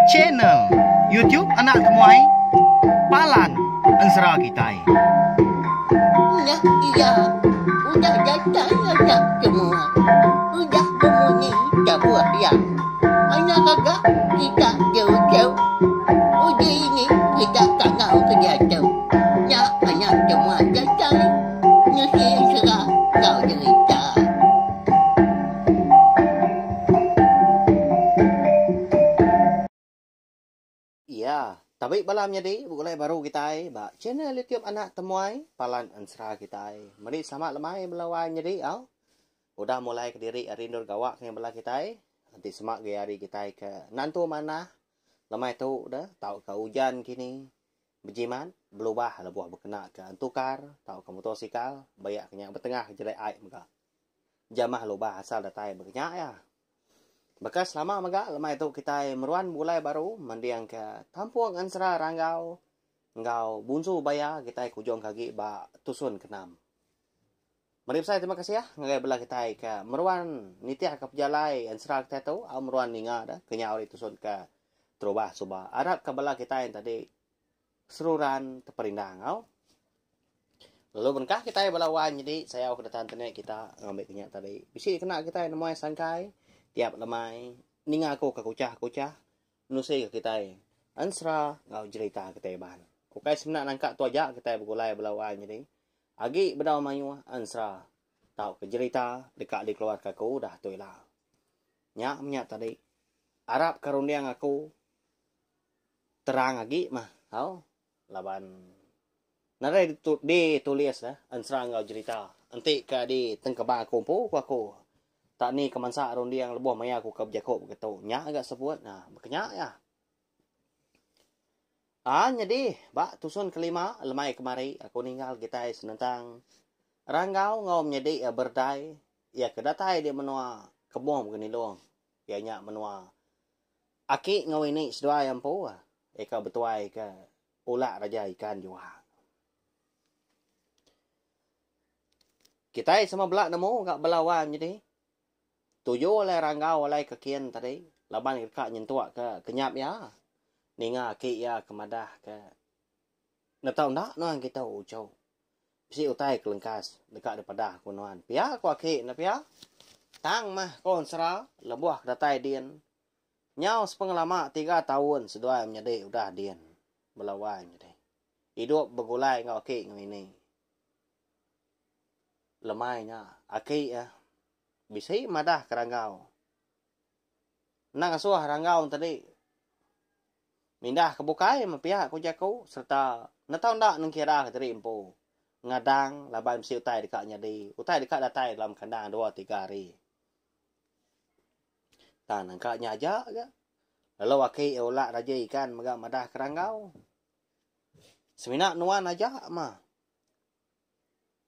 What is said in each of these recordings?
channel YouTube Anak Temuai Palan Ensera Kitai. Nah, iya, udah datang anak semua. Udah berbunyi sebuah yang anak kakak kita jauh-jauh. Uji ini kita tak mau kerja jauh. Ya, anak semua datang. Nusi serah kau cerita. Iya, tapi malam jadi bukulai baru kita ba channel YouTube Anak Temuai Palan Ensera kita. Mari sama lemai melawan jadi udah mulai ke diri rindur gawak yang belah kita. Nanti semak gaya hari kita ke nantu mana lemai tu dah tahu ke hujan kini berjiman berubah lebuah berkena ke antukar tahu ke motosikal bayak kenyak bertengah jelek air muka jamah lubah asal datai berkenyak ya. Bekas lama maga lemai tu kita meruan mulai baru mendiang ke Tampuang Ensera Ranggau ngau bunsu baya kita kujong kaki ba tusun kenam. Mari saya terima kasih ya ngagai belah kita ke meruan nitiah ke pejalai Ensera kita tu au meruan ninga dah kenyau di tusun ke terubah subah arab ke belah kita yang tadi seruran terperindang au. Lalu berkah kita belawan jadi saya kedatangan tenek kita ngambil kenyak tadi. Bisi kena kita namanya sangkai tiap lemai ninga aku ke kucah nusi ke kita Ensera ngau cerita kita ban kukai sebenak nangkak tu aja kita bergulai belawan jadi agi bedau mayu Ensera tahu ke cerita dekat di keluarga aku dah tu lah nyak tadi Arab karuniang aku terang lagi mah tahu laban nare ditulis dah Ensera ngau cerita nanti ke di tengkebang aku tak ni kemansa aron dia yang lebuh maya aku ke Jakob begitu. Nyak agak sebut. Nah, berkenyak ya. Jadi, bak tusun kelima lemai kemari aku ninggal kita senentang Ranggau ngau menjadi berdai ya kedatai dia menua kebom begini luang. Ya nyak menua aki ngau ini sedua yang po eka betuai ke ulak raja ikan juga. Kita sama belak nemu gak belawan jadi tujuh oleh Ranggau oleh kekian tadi laban kak nyentuak ke kenyap ya ninga ki ya kemadah ke natau ndak nuan kita ucau bisi utai kelengkas dekat daripada kunuan pia ku aki na pia tang mah kon Ensera lebuah datai dian nyau sepengalaman 3 tahun sedua menjadi udah dian belawan jadi hidup bergulai ngau aki ngau ini lemainya aki ya bisi madah ke Ranggau. Nang asuh Ranggau tadi. Mindah ke Bukai mapihak ku jaku serta natau ndak nang kira ke tadi empu. Ngadang laban bisi utai dekat nyadi. Utai dekat datai dalam kandang 2-3 hari. Tan angka nyaja ke. Lalu waki ulak raja ikan maga madah ke Ranggau. Seminak nuan aja mah.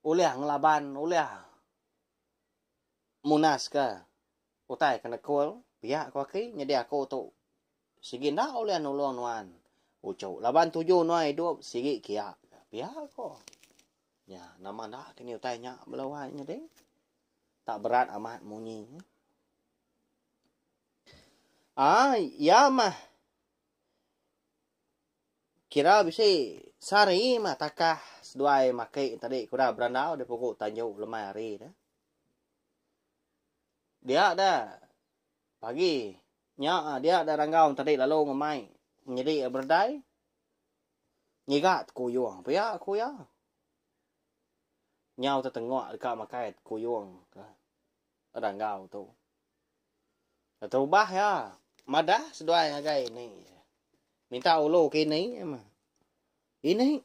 Uliah ngelaban uliah munas ke utai kena kol pihak kaki nyedi aku tu sigi ndak oleh nolong nuan ucau laban 7 nuai hidup sigi kia pihak ko ya nama ndak kini utai nyak belawan nyedi tak berat amat munyi ya mah kira bisi sari mah takah seduai makai tadi kuda berandau di pokok Tanjung lemai hari dah. Dia ada pagi nya dia ada Ranggau tadi lalu ngemai jadi berdai nyigat kuyuang pia aku ya nyau tertengok dekat makai kuyuang ke Ranggau tu terubah ya madah seduai ngagai ni minta ulu kini emang ini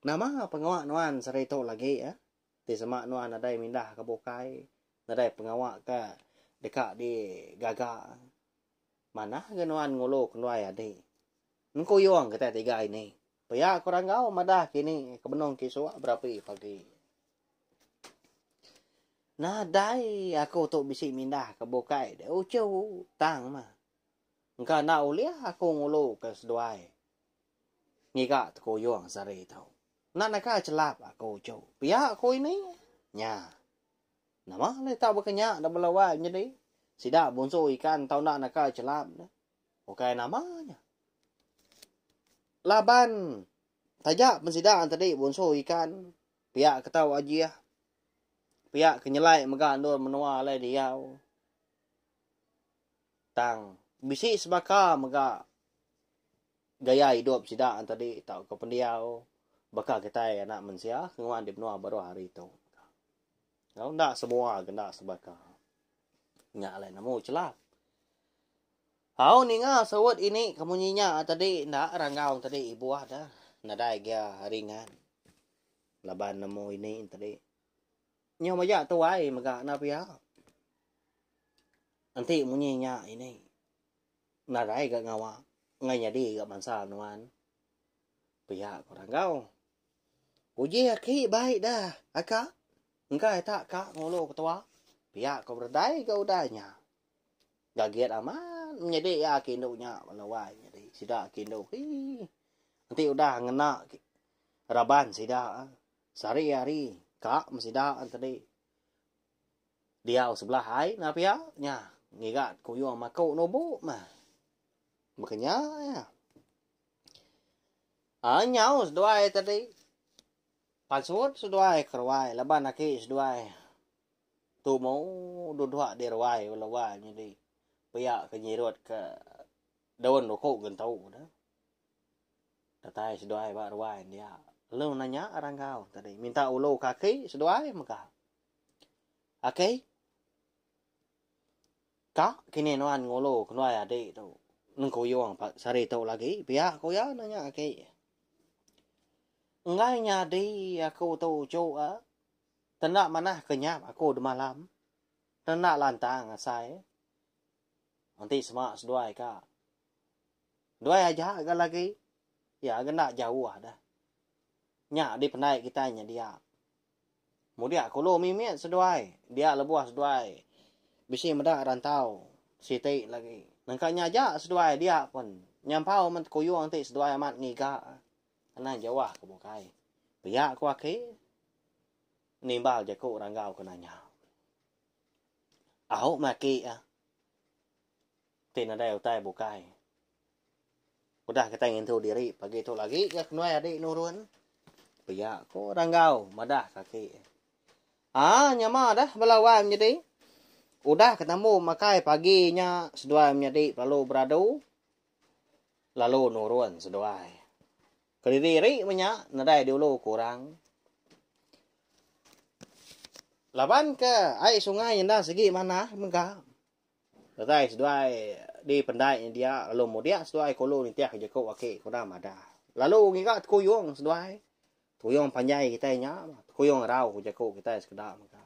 nama pengawak nuan serito lagi ya di semak nuan ada mindah ke Bukai nadai pengawak ke dekat di gagak mana genuan ngulu kenuai ade ngkuyuang kita 3 ini paya kurang Ranggau madah kini kebenong kisua berapa pagi nadai aku tu bisi mindah ke Bukai de ucau tang mah engka na uliah aku ngulu ke seduai ngiga kuyuang sari tau nak celap aku ucau paya aku ini nya nama le tak berkenyak dah belawan jadi sidak bonso ikan tau nak celap Oke namanya. Laban tajak pensidaan tadi bonso ikan. Pihak ketawa aja. Pihak kenyelai mega andor menua lai diau. Tang bisi sebaka mega gaya hidup sidaan tadi tau ke pendiau. Baka kita anak mensia kenguan di benua baru hari itu. Kau ndak semua kena sebaka. Nyak lain namu celap. Hau ni nga sawat ini kamunyinya tadi ndak rangaw tadi ibu ada. Nadai dia ringan. Laban namu ini tadi. Nyo maya tuai maga na pia. Anti munyinya ini. Nadai ga ngawa. Ngay nhà đi gặp bạn sao nuan. Pia ko rangaw. Uji aki baik dah. Aka. Engkai tak kak ngolo ketua. Pia ko berdai ga udahnya. Gaget aman. Menjadi ya kindonya malawai jadi sida kindo nanti udah ngena raban sida sehari-hari kak mesida tadi dia sebelah hai napia nya ngigat kuyo makau nobo mah makanya ya nyau seduai tadi pasut seduai kerwai laban aki seduai tu mau dua derwai walawai jadi pihak kenyirut ke daun rokok gentau dah. Datai seduai bak ruai dia. Lu nanya orang kau tadi minta ulu kaki seduai maka. Okey. Kak kini nuan ngolo kenuai adik tu. Nung kuyong pak sari tu lagi pihak kau ya nanya okey. Ngai nya di aku tu coa. Tenak mana kenyap aku di malam. Tenak lantang asai. Nanti semak seduai kak. Duai aja agak lagi. Ya agak nak jauh dah. Nyak di pendai kita nya dia. Mudia kulo mimiat seduai. Dia lebuah seduai. Bisi medak rantau. Siti lagi. Nangkanya aja seduai dia pun. Nyampau man kuyung nanti seduai amat ngiga. Karena jawah ke bukai. Biak ku aki. Nimbal jaku ranggau kenanya. Ahok maki ah. Tin ada utai bukai. Udah kita ingin tahu diri pagi itu lagi ya kenuai adik nurun. Pia ko ranggau madah kaki. Nyama dah belawai menjadi. Udah ketemu makai paginya seduai menjadi lalu beradu. Lalu nurun seduai. Kediri menyak nadai dulu kurang. Laban ke air sungai yang dah segi mana mengka. Datai seduai di pendai dia lalu mudia seduai kolo ni tiak je ko okey ko dah ada. Lalu ngikat kuyung seduai. Kuyung panjai kita nya, kuyung rau ko je ko kita sekedar maka.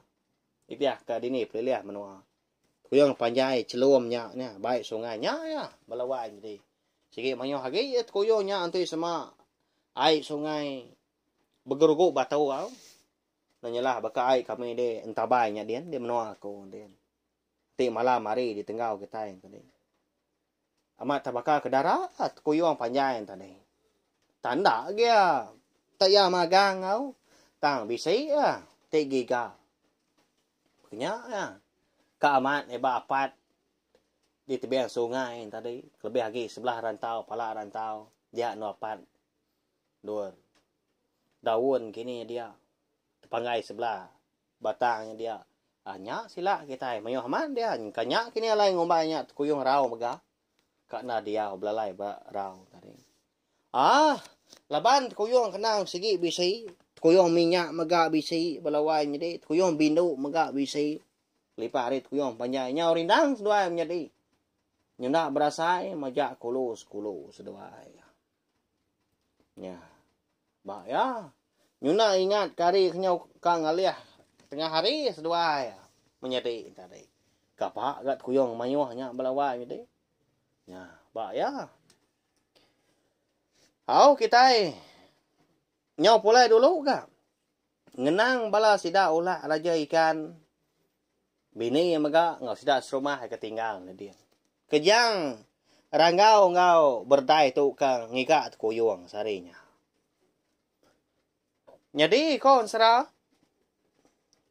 Ipiah ka dini pelih menua. Kuyung panjai celumnya nya baik sungai nya ya balawai jadi. Sigi manyo hagi kuyungnya antui sama air sungai bergeruguk batau kau. Nanyalah baka air kami de entabai nya dia menua ko dia. Ti malam hari di tengah kita yang tadi. Amat tabaka ke darat kuyung panjang tadi. Tanda dia. Tak ya magang kau. Tang bisi ya. Tegi ka. Punya ya. Keamat eba apat. Di tebiang sungai tadi. Lebih lagi sebelah rantau. Pala rantau. Dia no apat. Dua. Daun kini dia. Tepanggai sebelah. Batangnya dia. Nya sila kita mayo haman dia kanya kini alai ngombanya kuyung rau mega karena dia belalai rau tadi laban kuyung kenang segi bisi kuyung minyak mega bisi belawai jadi kuyung bindu mega bisi liparit kuyung panjangnya rindang seduai menjadi nyunda berasai majak kulus seduai nya ba ya nyunda ingat kari kenyau kang aliah tengah hari seduai menjadi tadi. Kapak gat kuyong mayuhnya belawai jadi. Ya, ba ya. Hau kita nyau pulai dulu ka. Ngenang bala sida ulah raja ikan. Bini yang mega ngau sida serumah ketinggal na dia. Kejang ranggau ngau berdai tu ka ngikat kuyong sarinya. Jadi kon sera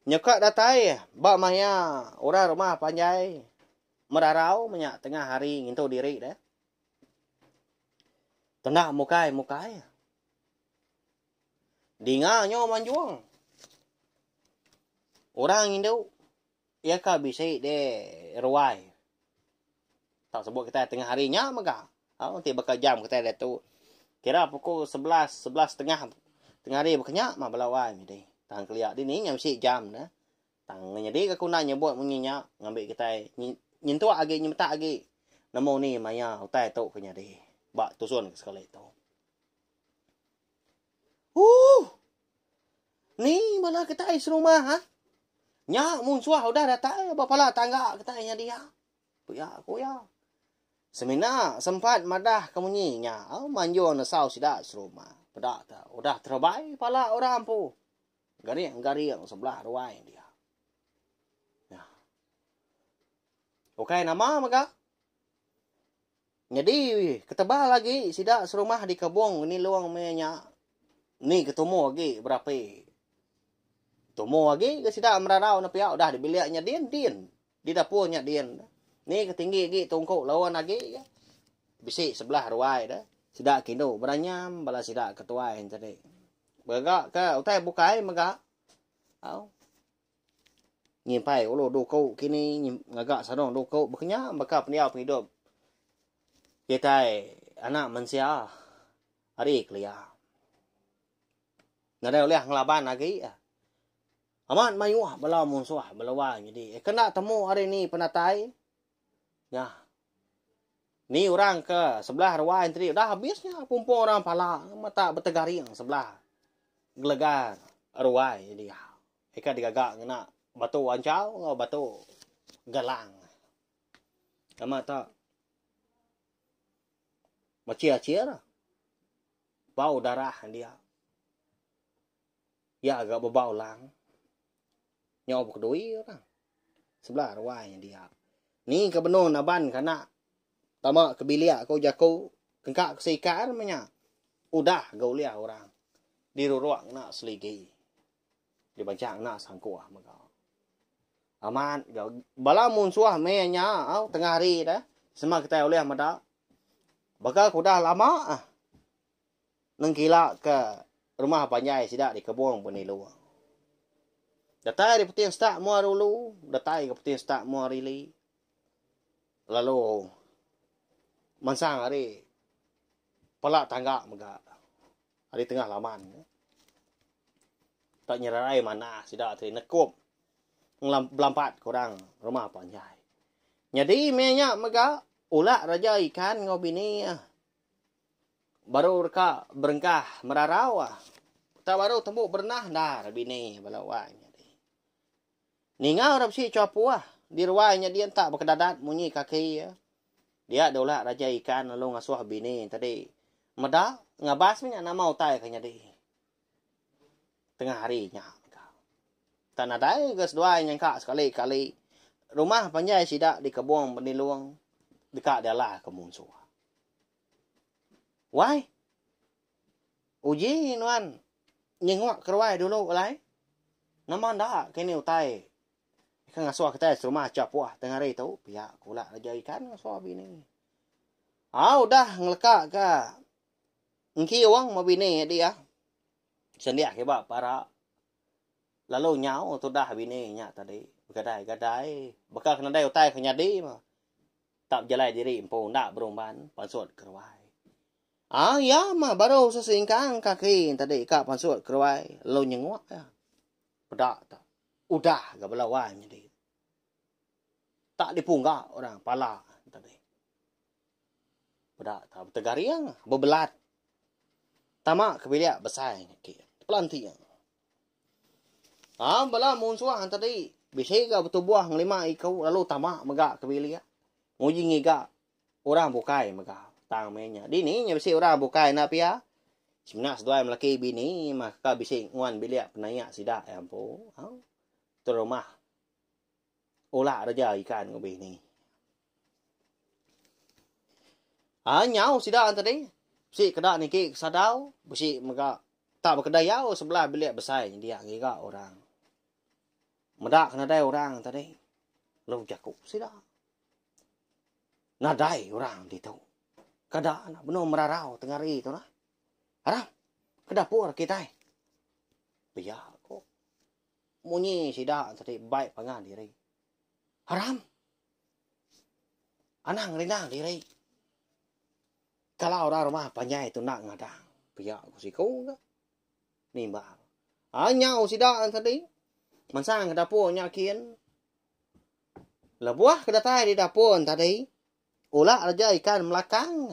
nyekak datai bak maya orang rumah panjai merarau menyak tengah hari ngintu diri dah Tanda mukai. Dinga nyo manjuang. Orang Indo. Ia ka bisa de ruai. Tak sebut kita tengah harinya maka. Tiba ke jam kita dah tu. Kira pukul 11:30. Tengah hari berkenyak mah belawai mi deh. Tang keliak di ni nyam si jam dah. Tang jadi aku nak nyebut munyinya ngambil kita nyentuh agi nyemtak agi. Namo ni maya utai tu kenya deh. Bak tusun sekali tu. Ni malah kita ais rumah ha. Nya mun suah udah datang bapala tangga kita nya dia. Puya aku ya. Semina sempat madah kemunyinya. Manjo na sau sida serumah. Pedak tak. Udah terbaik pala orang pu. Gariang sebelah ruai dia. Ya. Okai nama maka. Jadi ketebal lagi sida serumah di kebun ni luang menya. Ni ketemu lagi berapa? Ketemu lagi ke sida merarau na pia udah di biliknya din. Di dapurnya din. Ni ketinggi lagi tungkuk lawan lagi ya. Bisik sebelah ruai dah. Sida kino beranyam bala sida ketuai tadi. Begak ke utai bukai megak. Nyimpai ulo dukau kini ngagak sanong dukau bekenya baka peniau penghidup. Kita anak manusia hari kelia. Nada oleh ngelaban lagi ya. Aman mayuah bala munsuah balawa jadi. Kena temu hari ni penatai. Ya. Ni orang ke sebelah ruai tadi dah habisnya pumpung orang pala mata bertegaring sebelah gelegar ruai jadi. Eka digagak ngena batu wancau ngau batu galang. Kama tak macia-cia bau darah dia. Ya agak berbau lang. Nyau berdui orang. Sebelah ruai dia. Ni kebenon aban kana tama kebiliak kau jakau kengkak kesikar menya. Udah gaulia orang. Di ruang nak seligi. Di bancang nak sangkuah maka. Aman bala munsuah menya tengah hari dah. Semua kita oleh mada. Bakal aku dah lama nengkila ke rumah panjai sidak di kebun penilu. Datai di petin stak mua dulu, datai ke petin stak mua rili. Lalu mansang hari pelak tangga mega. Hari tengah laman. Tak nyerarai mana sidak tadi nekup ngelampat korang rumah panjai. Jadi menya mega ulak raja ikan ngobini baru reka berengkah merarau tak baru tembuk bernah dah bini balawanya ni ngau rap si copu di ruainya dia tak berkedadat munyi kaki dia ada ulak raja ikan lalu ngasuh bini tadi meda ngabas nya nama utai kanya di tengah harinya tanah dai gas dua nyangka sekali-kali rumah panjai sidak di kebun peniluang dekat dia lah ke musuh. Why? Uji nuan nyengok kerwai dulu ulai. Nama dah kini utai. Kan ngasuh kita rumah capuah tengah hari tu pihak kula raja ikan ngasuh bini. Udah ngelekak ke. Engki wang mau bini dia. Sendiak ke bak para. Lalu nyau tu dah bini nya tadi. Gadai. Bakal kena dai utai kena di mah. Tak jalai diri empu nak berumban pansut kerwai. Ya mah baru sesingkang kaki tadi kak pansut kerwai lo nyengwak ya. Pedak tak. Udah gak belawai jadi. Tak dipunggak orang pala tadi. Pedak tak bertegariang berbelat. Tamak kebiliak besar ki. Pelantiang. Bala munsuah tadi bisa gak bertubuh ngelima ikau lalu tamak megak kebiliak. Nguji ngiga orang bukai maka tang menya. Dini nya bisi orang bukai na pia. Sebenarnya sedua melaki bini maka bisi nguan biliak penayak sida ampu. Tu rumah. Olah raja ikan ngo bini. Nyau sida tadi. Bisi kedak niki sadau, bisi maka tak berkedayau sebelah biliak besar dia ngiga orang. Medak kena dai orang tadi. Lu jakuk sida. Nadai orang di tu. Kada na beno merarau tengah hari tu nah. Haram ke dapur kita. Biya ko. Munyi sida tadi baik pangan diri. Haram. Anang rinang diri. Kalau orang rumah panjai tu nak ngadang. Biya ko si kau ka. Nimba. Anyau sida tadi. Mansang ke dapur nyakin. Lebuah kedatai di dapur tadi. Ulah aja ikan melakang.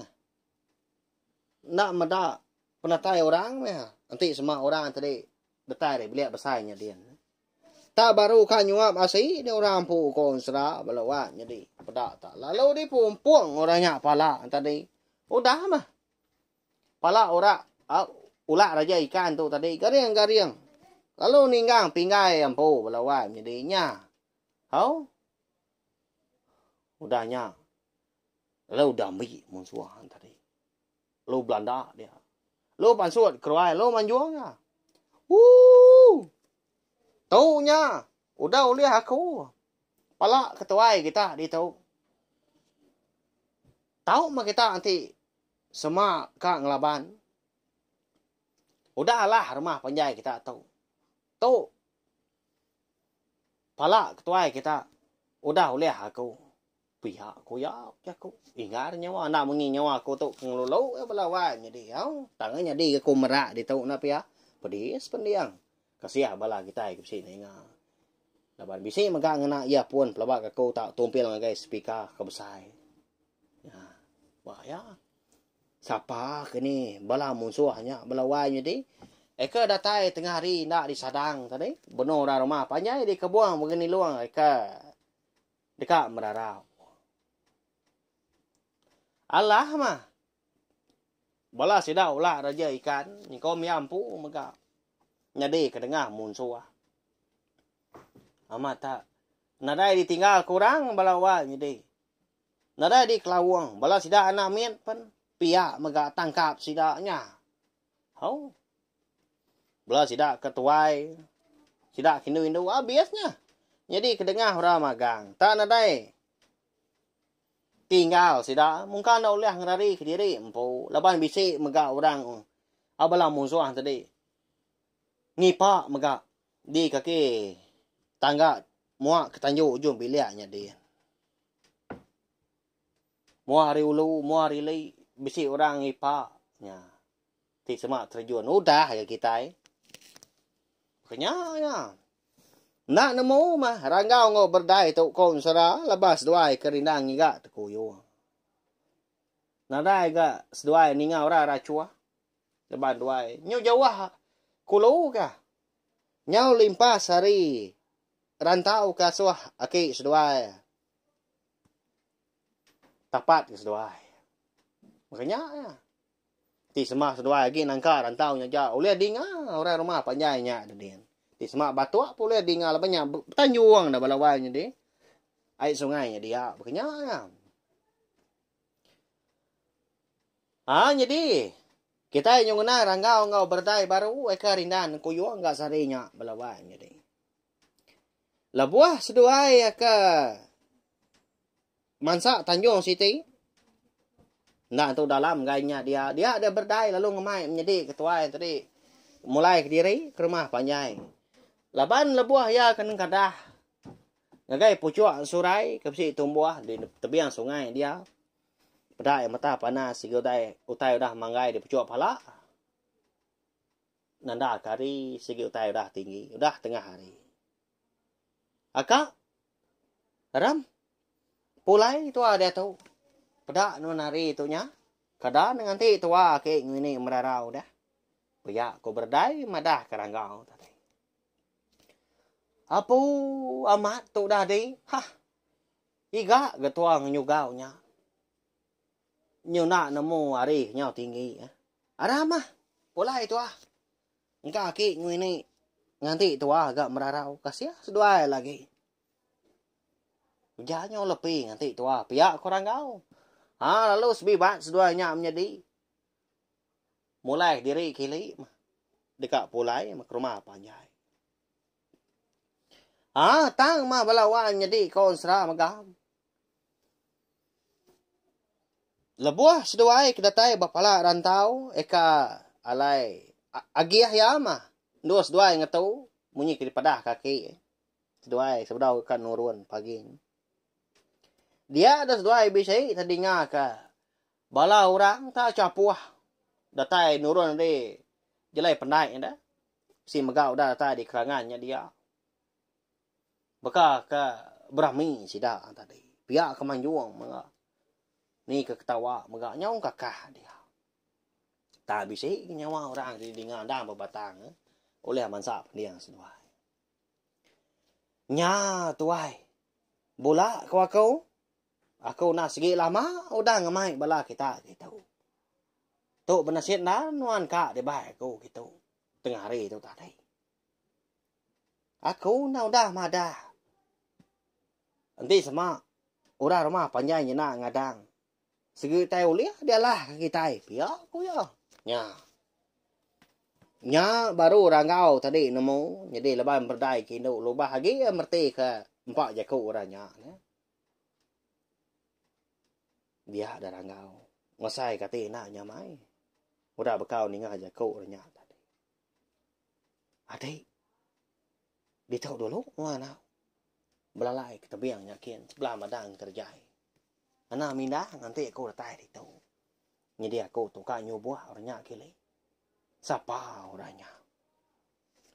Nak meda penatai orang ya. Nanti semua orang tadi detai beliak besarnya dia. Tak baru kan nyuap asih dia orang pu konsra balawat jadi pedak tak. Lalu di pumpung orangnya pala tadi. Udah mah. Pala ora ulah aja ikan tu tadi garing-garing. Lalu ninggang pinggai ampu balawat jadinya. Hau udahnya. Lalu damai musuhan tadi. Lalu Belanda dia. Lalu pansut keruai. Lalu manjuang ya. Taunya. Udah oleh aku. Pala ketuai kita di tahu. Tahu mah kita nanti. Semua kak ngelaban. Udahlah rumah panjai kita tahu. Tahu. Pala ketuai kita. Udah oleh aku. Pihak ko ya aku ingat nyawa nak mengi nyawa ko tu ngelolo balawan jadi tangannya di ko merak di tau na pia pedis pendiang kasiah bala kita ke sini nga laban bisi maga ngena ia pun pelabak ko tak tumpil nga guys speaker kebesai ya wah ya siapa kini bala musuhnya balawan jadi eka datai tengah hari nak disadang tadi benar rumah panjai di kebuang begini luang eka dekat merarau. Allah mah. Bala sida ulah raja ikan, ni kau miampu maka. Nyadi ke tengah musuh. Amat tak. Nadai ditinggal kurang bala wa nyadi. Nadai di kelawang, bala sida anak mien pen pihak maka tangkap sidanya. Hau. Bala sida ketuai. Sida kindu-kindu biasnya. Jadi ke tengah orang magang. Tak nadai. Tinggal sida mungkin nak oleh ngerari ke diri empu laban bisi mega orang abala musuh tadi ngipak mega di kaki tangga muak ke tanjung ujung biliaknya dia muak hari ulu muak hari lai bisi orang ngipaknya ti semak terjun udah ya kita kenyanya nak nemu mah ranggau ngau berdai tu konsera labas duai kerindang ngiga tekuyo. Nadai ga seduai ningau ra racua. Leban duai. Nyau jawah kulo ka. Nyau limpas hari rantau ka suah aki seduai. Tapat ke seduai. Makanya ya. Ti semah seduai lagi nangka rantau nya ja. Uleh dinga orang rumah panjainya den. Di semak batuak boleh tinggal banyak tanjuang dah balawanya di air sungainya dia berkenyang. Jadi kita yang guna ranggau ngau berdai baru eka rindan kuyuang enggak sarinya balawanya di. Labuah seduai eka mansa Tanjung City. Nah tu dalam gayanya dia ada berdai lalu ngemai menjadi ketua tadi mulai ke diri ke rumah panjai. Laban lebuah ya kan kadah. Ngagai pucuk surai kepsi tumbuh di tepian sungai dia. Pedai mata panas sigau dai utai udah manggai di pucuk pala. Nanda kari sigau utai udah tinggi, udah tengah hari. Aka Ram pulai tu ada tu. Pedak nun hari itunya. Kada nanti tua ke ngini merarau dah. Biak ko berdai madah keranggau tadi. Apu amat tu dah di. Hah. Iga getuang nyugaunya. Nyu nak nemu hari nyau tinggi. Aramah. Pulai tu ah. Engkau aki ngini. Nganti tu ah agak merarau. Kasih sedua lagi. Jangan lebih nganti tu ah. Piak korang kau. Lalu sebibat seduanya menjadi. Mulai diri kili. Dekat pulai ke rumah panjai. Tang mah balawan jadi konsra magam. Lebuah seduai kedatai bapala rantau eka alai agiah yama. Dua seduai ngatau munyi ke padah kaki. Seduai sebedau kan nurun pagi. Dia ada seduai bisai tadi ngaka. Bala orang tak capuah. Datai nurun de jelai pandai dah. Si megau dah datai di kerangannya dia. Baka ka berami sida tadi. Pihak kemanjuang mga. Ni keketawa mega nyong kakah dia. Tak bisa nyawa orang di dengan dah berbatang oleh mansa dia seduai. Nya tuai. Bola kau aku nak segi lama udah ngamai bala kita gitu. Tu benasiat dah nuan ka de bai aku gitu. Tengah hari tu tadi. Aku nak udah madah. Nanti sama orang rumah panjang nyena ngadang. Segi tai uliah dia lah kaki tai. Pia aku ya. Nya baru orang kau tadi nemu. Jadi lepas berdai kini. Lubah lagi merti ke empat jaku orangnya. Dia ada orang kau. Ngasai kata nak nyamai. Udah bekau ningah jaku orangnya tadi. Adik. Ditahu dulu mana. Belalai kita biang yakin. Sebelah madang terjai. Anak mindah nanti aku letak di tu. Jadi aku tukar nyubuh orangnya kili. Siapa orangnya?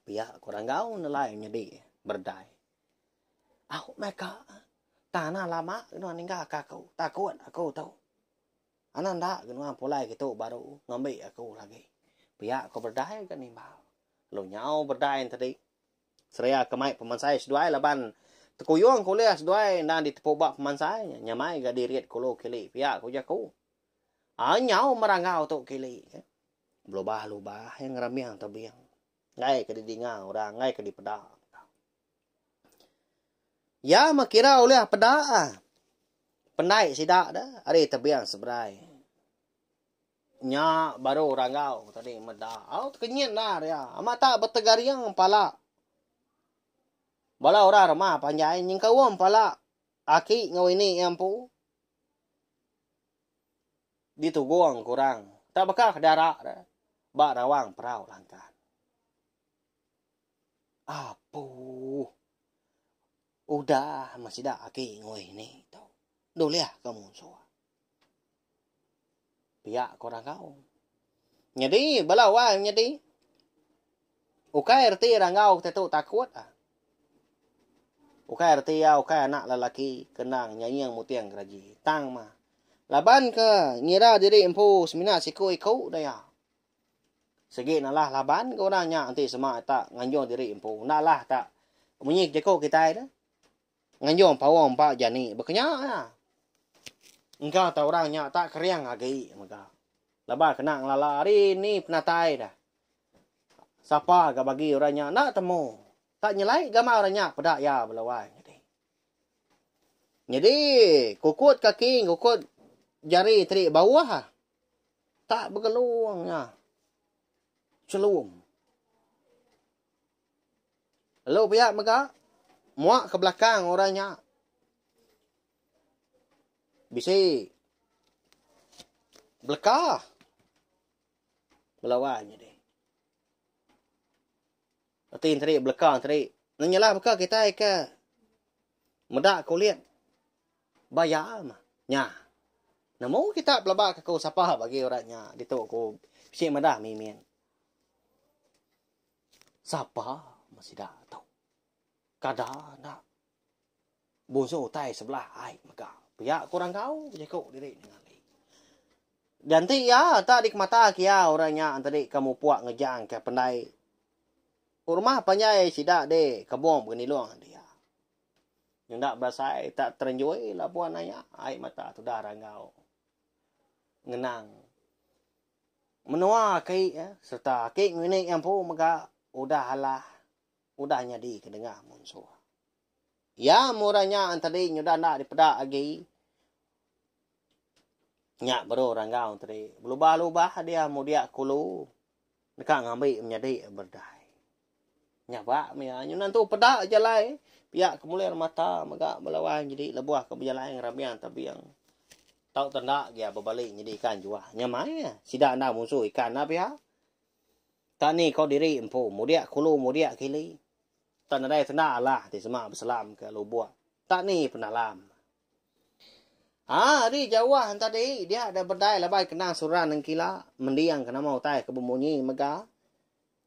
Pihak kurang kau nilai jadi berdai. Aku mereka tanah lama kena ninggal aku. Takut aku tahu. Anak tak kena pulai gitu baru ngambil aku lagi. Pihak aku berdai kan nimbal. Lo nyau berdai tadi. Seraya kemai pemansai seduai laban. Tekuyuang kuliah seduai dan ditepobak pemansai. Nyamai gak diriat kulo kili. Pihak aku jaku. Nyau merangau tu kili. Lubah-lubah yang ramiang tabiang. Ngai ke didingau orang. Ngai ke dipedak. Ya makira oleh pedak. Pendai sidak dah. Ada tabiang seberai. Nya baru rangau tadi medak. Kenyit dah dia. Amat tak bertegariang pala. Bala orang rumah panjai nying kawam pala aki ngawini ampu dituguang kurang tak bakal darak dah bak rawang perau langkan apu udah masih dah aki ngawini tau doliah kamu soa pihak kurang kau jadi bala wang jadi ukai erti rangau tetu takut Ukai artiya, ukai anak lelaki kenang nyanyi yang mutiang keraji. Tang mah. Laban ke ngira diri empu semina siku ikau daya. Segi nalah laban ke orangnya nanti semua tak nganjong diri empu. Nalah tak menyik jeko kita dah. Nganjong pawang pak jani berkenyak ya. Engkau tahu orangnya tak keriang lagi maka. Laban kena ngalari ni penatai dah. Siapa gak bagi orangnya nak temu. Tak nyelai gambar orangnya pedak ya belawai. Jadi kukut kaki, kukut jari terik bawah. Tak bergeluangnya. Celum. Lalu pihak mereka muak ke belakang orangnya. Bisa belakang. Belawai jadi. Tin tadi belakang tadi. Nanyalah belakang kita ke. Medak kau lihat. Bayar mah. Nya. Namu kita pelabak ke kau siapa bagi orangnya. Dituk kau. Bisik medah mimin. Siapa masih dah tahu. Kadang nak. Bonso tai sebelah ai maka. Pihak kurang kau. Jadi kau diri dengan lagi. Nanti ya. Tak dik mata kia orangnya. Tadi kamu puak ngejang ke pandai. Rumah panjai sidak de kebom begini luang dia. Yang tak berasai tak terenjoy lah puan ayah. Air mata tu dah rangau. Ngenang. Menua kei serta kei ngini yang pu maka udah halah. Udah nyadi ke dengah munsua. Ya murahnya antadi nyudah nak dipedak lagi. Nyak baru rangau tadi. Berubah-ubah dia mudia kulu. Dekat ngambil menjadi berdai. Nyabak mia nyunan tu pedak jalai pihak kemuliaan mata megak melawan jadi lebuah ke berjalan ramian tapi yang Tau tanda dia berbalik jadi ikan juga. Nyamai sida na musuh ikan na pihak. Tani kau diri empu, mudia kulu mudia kili. Tanda dai tanda Allah di semak bersalam ke lubuk. Tak ni pernah lam. Di Jawa tadi dia ada berdai labai kena suran dan kila mendiang kena mau tai ke bemunyi mega.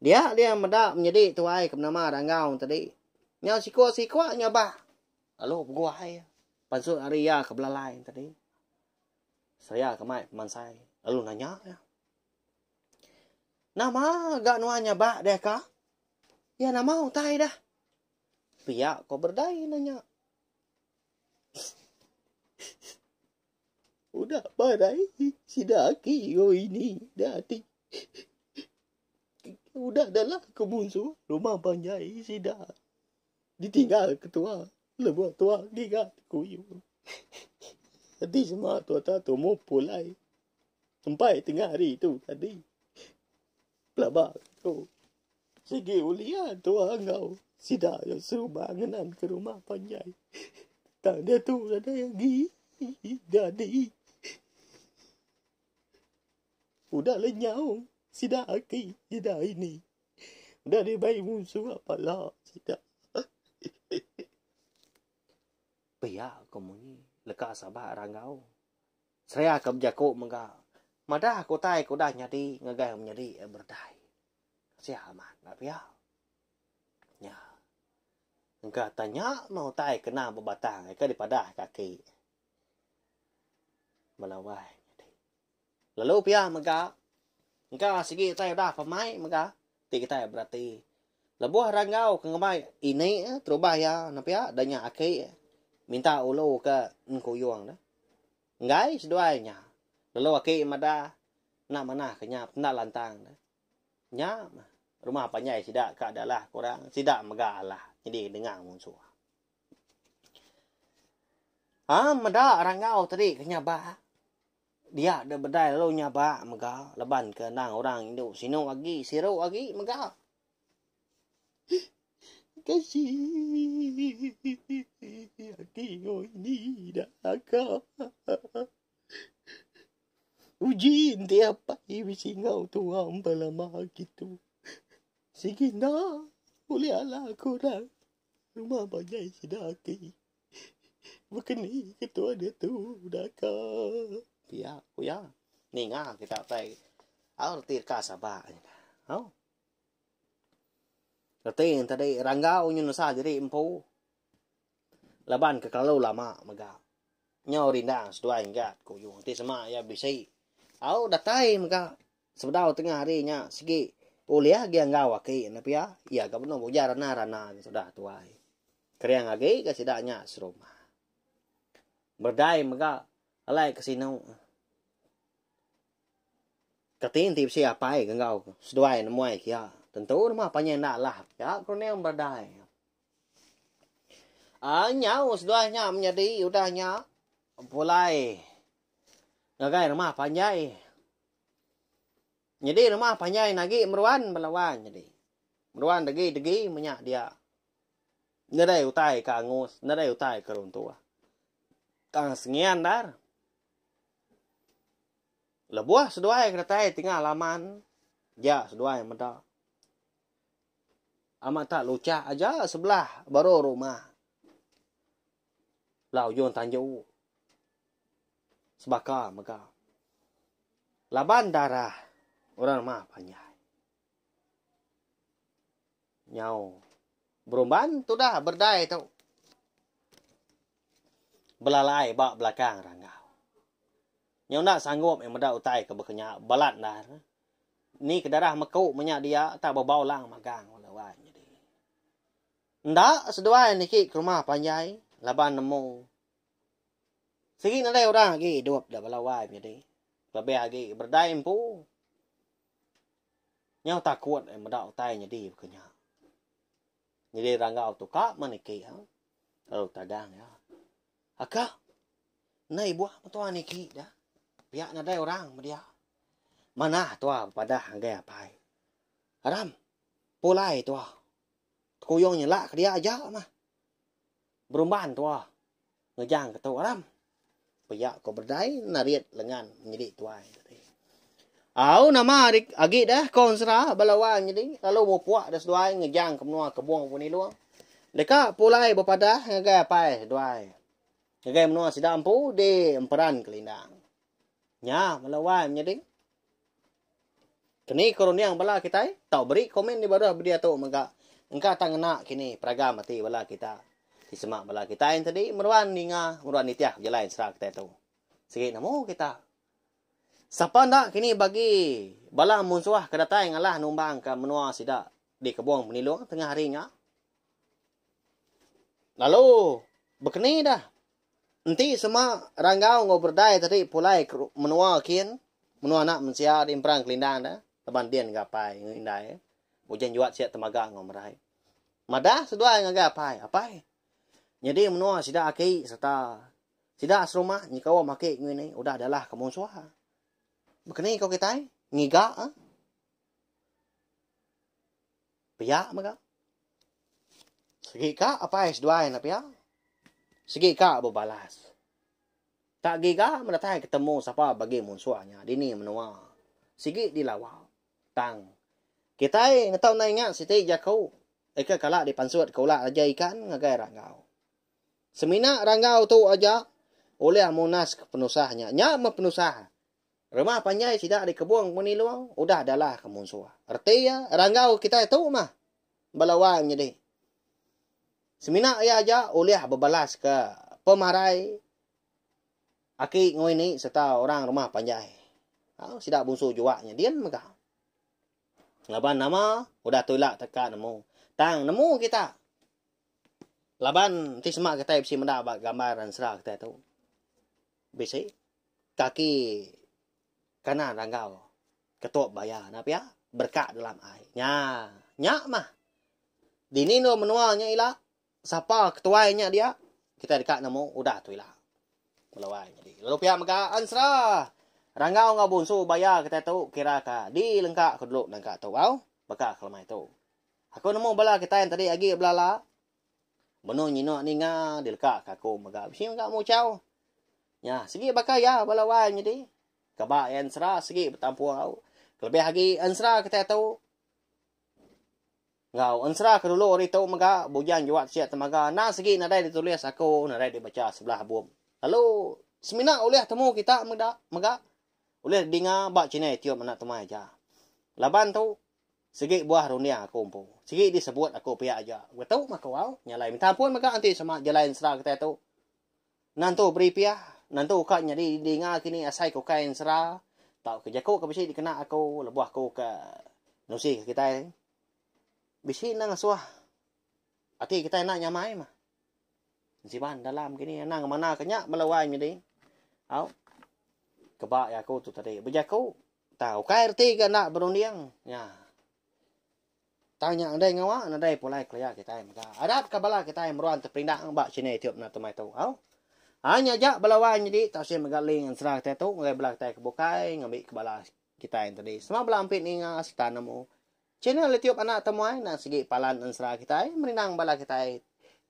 Dia mendak menjadi tuai ke nama rangau tadi. Nyau sikwa nyoba. Lalu buai. Pansut Arya ke belalai tadi. Saya kemai mansai. Lalu nanya ya. Nama gak nuanya bak deh kah? Ya nama utai dah. Pihak kau berdai nanya. Udah badai sidaki yo ini dati. Udah adalah kemusuh rumah panjai sidak. Ditinggal ketua. Lebuh tua gigat kuyu. Tadi semua tua-tua tu mau pulai. Sampai tengah hari tu tadi. Pelabak tu. Segi ulian tu angau. Sida yang suruh bangunan ke rumah panjai. Tak dia tu ada yang jadi. Udah lenyau. Sida aki. Sida ini. Udah dia baik musuh apalah. Sida. Pihak komunyi. Lekas sabar rangau. Saya akan berjakuk mengka. Madah aku tai aku dah nyadi. Ngagai menjadi berdai. Siaman. Tak pihak. Ya. Engkau tanya mau tai kena berbatang. Engkau daripada kaki. Melawai. Lalu pihak mengka. Engkau segi tai dah pemai mengka. Tiga tai berarti. Lebuh rangau kengamai. Ini terubah ya. Nampak danya aki. Minta ulo ke nkuyuang dah. Ngai seduainya. Lalu aki mada nak mana kenyap nak lantang dah. Nyap rumah panjai sidak ka adalah kurang sidak megalah. Jadi dengar musuh. Mada rangau tadi kenyaba. Dia ada berdai lalu nyaba mega leban ke nang orang Indo sino agi siro agi mega. Kasih hatimu ini dah kau. Uji tiap pagi bisingau tuang belama gitu. Sigina boleh ala kurang. Rumah banyak sidaki. Bekeni ketua dia tu dah kau. Ya, ya. Ni ngah kita tay. Arti ka sabah. Oh. Arti tadi ranggau nyu nusa jadi empu. Laban ke kalau lama mega. Nyau rindang sedua ingat ku yung ti sama ya bisi. Au datai mega. Sebedau tengah harinya segi uliah gi angau aki na pia. Ya ka beno boja rana sudah tuai. Kriang agi ka sidanya serumah. Berdai mega alai ke sino. Katin tip siapa ai gangau sedua na muai kia. Tentu rumah panjang nak lah. Ya kronel berdai. Nyau seduanya menjadi udahnya mulai ngagai rumah panjai. Jadi rumah panjai lagi meruan melawan jadi. Meruan degi menyak dia. Nedai utai ka angus, nedai utai ka runtua. Kang sengian dar. Lebuah seduai kedatai tinggal laman. Ya seduai meda. Amat tak lucah aja sebelah baru rumah. Lau yon tanjau. Sebaka mega. Laban darah. Orang mah panjai. Nyau. Berumban tu dah berdai tu. Belalai bak belakang ranggau. Nyau nak sanggup yang meda utai ke berkenyak balat dah. Ni ke darah mekuk menyak dia tak berbau lang magang lawan jadi. Ndak seduai niki ke rumah panjai. Laban nemu. Segi nadai orang lagi hidup dah balawai jadi. Lebih lagi berdai empu. Nyau takut medak utai jadi berkenya. Jadi ranggau tu kak maniki ha. Lalu tadang ya. Akak. Nai buah matuan niki dah. Pihak nadai orang dia. Mana tua pada hangai apai. Haram. Pulai tua. Kuyong nyelak ke dia aja mah. Berumban tua. Ngejang ke tu haram. Payak ko berdai nariat lengan menjadi tuai. Au nama agi dah konsra balawan jadi lalu mau puak dah seduai ngejang ke menua kebuang pun ni luang. Deka pulai berpadah ngagai pai duai. Ngagai menua sidam pu di emperan kelindang. Nya balawan jadi. Kini koroniang bala kita tau beri komen di bawah dia tu maka engkau tang nak kini peragam mati bala kita. Di semak bala kita yang tadi meruan ninga meruan nitiah jalan serak kita tu. Sikit namo kita. Siapa nak kini bagi bala munsuah kedatai ngalah numbang ke menua sidak di kebuang penilung tengah harinya. Lalu berkeni dah. Nanti semua ranggau ngau berdai tadi pulai menua kian. Menua nak mensia di perang kelindang dah. Teban dian gapai ngindai. Bujan juat siap temaga ngau merai. Madah sedua ngagapai. Apai? Jadi menua sidak aki serta sidak asrumah nyikawa make ngini udah adalah kemunsuah. Bekeni kau kita ngiga Pia maka. Segi ka apa es dua na pia? Segi ka berbalas. Tak giga mendatai ketemu siapa bagi munsuahnya. Dini menua. Segi dilawau. Tang. Kita ngetau na ingat siti jakau. Eka kalak dipansuat kaulah aja ikan ngagai ranggau. Semina ranggau tu aja oleh munas penusahnya. Nya penusah. Rumah panjai sidak di kebuang meniluang, udah adalah kemunsuah. Artinya, ranggau kita itu mah. Balawan jadi. Semina ia aja oleh berbalas ke pemarai. Aki ngoini serta orang rumah panjai. Sidak bunsu juaknya. Dia megah. Laban nama, udah tolak teka nemu. Tang nemu kita. Laban, nanti semak kita bisa mendapat gambaran serah kita itu. Bisa. Kaki kanan ranggau ketuk bayar napa ya berkat dalam air nya mah dini no menuanya ila siapa ketuainya dia kita dekat nemu udah tu ila melawai jadi lalu pihak maka ansra ranggau ngabunsu bayar kita tu kira ka di lengkak ke dulu lengkak tu au baka kelemai tu aku nemu bala kita yang tadi agi belala benu nyino ninga di lekak aku maka bisi maka mau cau nya segi baka ya balawai jadi kabak yang serah segi bertampur au. Lebih lagi ansra kita tahu. Ngau ansra ke dulu hari tahu maka bujan juat siap temaga. Nah segi nadai ditulis aku, nadai dibaca sebelah bum. Lalu semina oleh temu kita mega oleh dinga bak Cina tiup anak temai aja. Laban tu segi buah dunia aku umpu. Segi disebut aku pihak aja. Gua tahu maka wow nyalai minta ampun maka anti sama jalan ansra kita tahu. Nantu beri pihak nanti ukak nyari dengar kini asai ko kain serah tak kerja ko ke bisi dikena aku lebuah ko ke nusi kita bisi nang suah ati kita nak nyamai mah siban dalam kini nang mana kenyak melawai jadi au kebak ya aku tu tadi berjaku tahu kai reti ke nak berundiang ya tanya andai ngawa andai pulai kelaya kita maka adap kabala kita yang meruan terpindah bak sini tiup na tomai tu au hanya jak balawan jadi tak saya megaling serah kita tu ngai belak kita kebukai ngambil kebala kita yang tadi semua belampit ni ngas tanamu channel tiup anak temuai nak segi palan serah kita merinang bala kita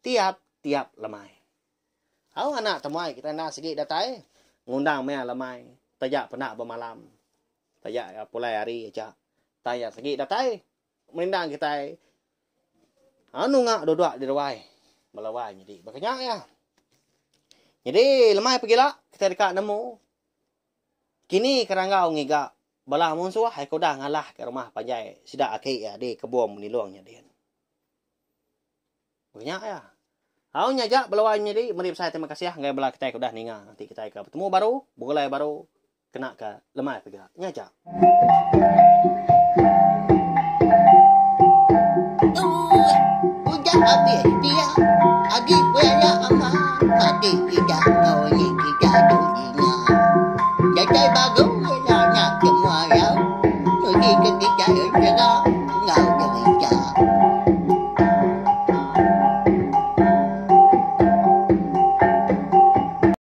tiap lemai au anak temuai kita nak segi datai ngundang mea lemai tajak penak bermalam tajak pulai hari aja tajak segi datai merinang kita anu ngak dua-dua di rawai balawan jadi bakanya ya. Jadi lemai pergilah kita dekat nemu. Kini keranggau ngiga balah munsuah hai kau dah ngalah ke rumah panjai sidak aki ya di kebun meniluangnya dia. Banyak ya. Hau nyajak belawannya di merip saya terima kasih ngai bala kita dah ninga nanti kita ke bertemu baru boleh baru kena ke lemai pergilah nyajak. Udah habis.